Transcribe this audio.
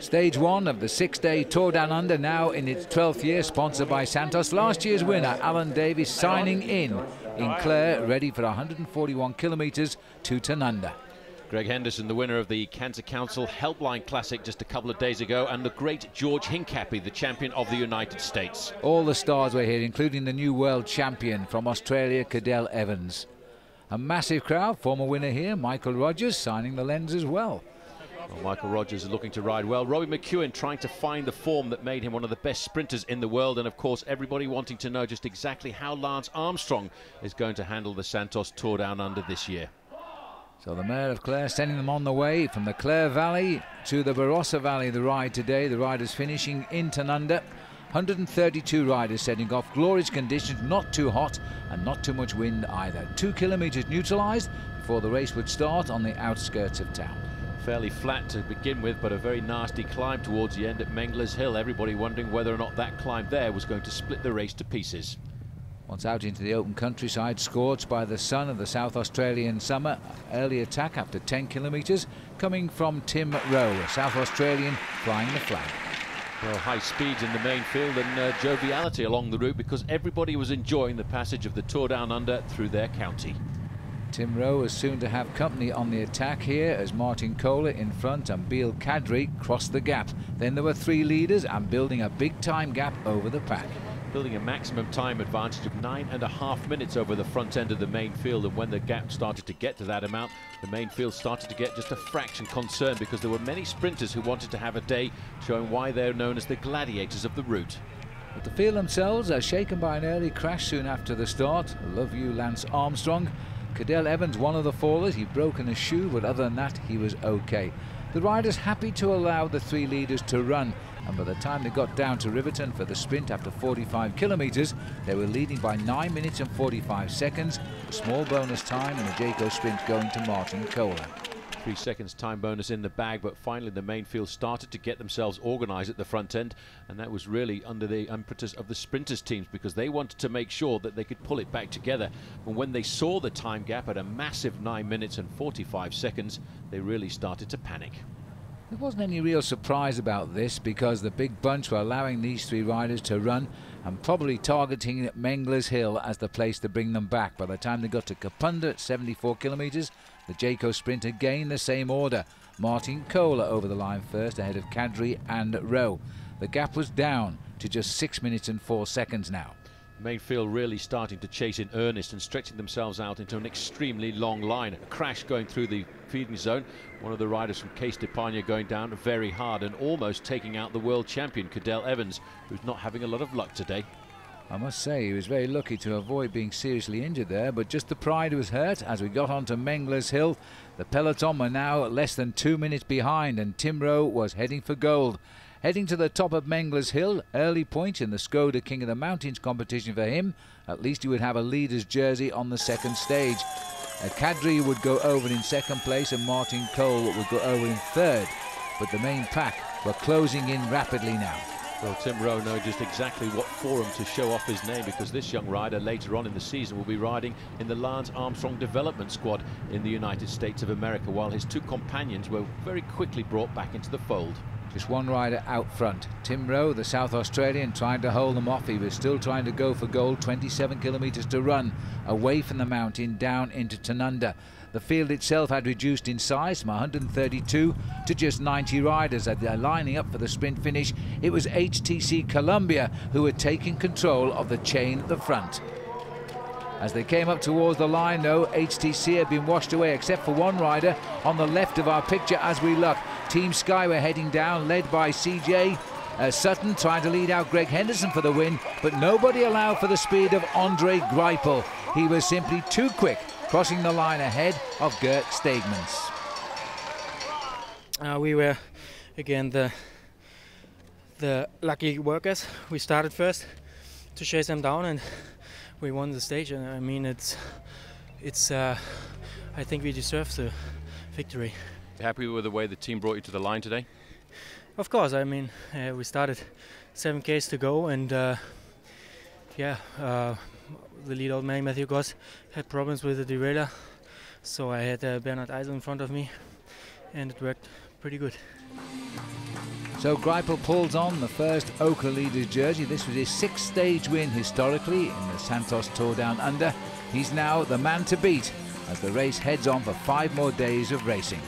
Stage 1 of the 6-day Tour Down Under, now in its 12th year, sponsored by Santos. Last year's winner, Alan Davies, signing in Clare, ready for 141 kilometres to Tanunda. Greg Henderson, the winner of the Cancer Council Helpline Classic just a couple of days ago, and the great George Hincapie, the champion of the United States. All the stars were here, including the new world champion from Australia, Cadel Evans. A massive crowd, former winner here, Michael Rogers, signing the lens as well. Well, Michael Rogers is looking to ride well. Robbie McEwen trying to find the form that made him one of the best sprinters in the world. And of course, everybody wanting to know just exactly how Lance Armstrong is going to handle the Santos Tour Down Under this year. So the Mayor of Clare sending them on the way from the Clare Valley to the Barossa Valley, the ride today. The riders finishing in Tanunda. 132 riders setting off. Glorious conditions, not too hot and not too much wind either. 2 kilometres neutralised before the race would start on the outskirts of town. Fairly flat to begin with, but a very nasty climb towards the end at Mengler's Hill. Everybody wondering whether or not that climb there was going to split the race to pieces. Once out into the open countryside, scorched by the sun of the South Australian summer. Early attack after 10 kilometres coming from Tim Rowe, a South Australian flying the flag. Well, high speeds in the main field and joviality along the route, because everybody was enjoying the passage of the Tour Down Under through their county. Tim Rowe is soon to have company on the attack here as Martin Kohler in front and Beal Kadri crossed the gap. Then there were 3 leaders and building a big time gap over the pack. Building a maximum time advantage of 9.5 minutes over the front end of the main field, and when the gap started to get to that amount, the main field started to get just a fraction concerned, because there were many sprinters who wanted to have a day, showing why they're known as the gladiators of the route. But the field themselves are shaken by an early crash soon after the start. Love you, Lance Armstrong. Cadel Evans, one of the fallers. He'd broken a shoe, but other than that, he was okay. The riders happy to allow the 3 leaders to run, and by the time they got down to Riverton for the sprint after 45 kilometres, they were leading by 9 minutes and 45 seconds. A small bonus time in the Jayco sprint going to Martin Kohler. 3 seconds time bonus in the bag, but finally the main field started to get themselves organised at the front end, and that was really under the impetus of the sprinters teams, because they wanted to make sure that they could pull it back together. And when they saw the time gap at a massive 9 minutes and 45 seconds, they really started to panic. There wasn't any real surprise about this, because the big bunch were allowing these 3 riders to run and probably targeting Mengler's Hill as the place to bring them back. By the time they got to Kapunda at 74 kilometres, the Jayco sprint again the same order. Martin Kohler over the line first, ahead of Kadri and Rowe. The gap was down to just 6 minutes and 4 seconds now. Main field really starting to chase in earnest and stretching themselves out into an extremely long line. A crash going through the feeding zone. One of the riders from Case d'Epargne going down very hard and almost taking out the world champion, Cadel Evans, who's not having a lot of luck today. I must say he was very lucky to avoid being seriously injured there, but just the pride was hurt as we got onto Mengler's Hill. The peloton were now less than 2 minutes behind, and Tim Rowe was heading for gold. Heading to the top of Mengler's Hill, early point in the Skoda King of the Mountains competition for him. At least he would have a leader's jersey on the second stage. Kadri would go over in second place and Martin Kohler would go over in third. But the main pack were closing in rapidly now. Well, Tim Rowe knows just exactly what forum to show off his name, because this young rider later on in the season will be riding in the Lance Armstrong development squad in the United States of America, while his 2 companions were very quickly brought back into the fold. Just one rider out front. Tim Rowe, the South Australian, trying to hold them off. He was still trying to go for gold. 27 kilometres to run away from the mountain down into Tanunda. The field itself had reduced in size from 132 to just 90 riders as they're lining up for the sprint finish. It was HTC Columbia who were taking control of the chain at the front. As they came up towards the line, though, HTC had been washed away except for one rider on the left of our picture as we look. Team Sky were heading down, led by CJ Sutton, trying to lead out Greg Henderson for the win, but nobody allowed for the speed of Andre Greipel. He was simply too quick, crossing the line ahead of Gert Stegmans. We were, again, the lucky workers. We started first to chase them down, and we won the stage. And I mean, I think we deserve the victory. Happy with the way the team brought you to the line today? Of course. I mean, we started 7 Ks to go, and the lead old man Matthew Goss had problems with the derailleur, so I had Bernhard Eisel in front of me, and it worked pretty good. So Greipel pulls on the first Oka Leaders jersey. This was his 6th stage win historically in the Santos Tour Down Under. He's now the man to beat as the race heads on for 5 more days of racing.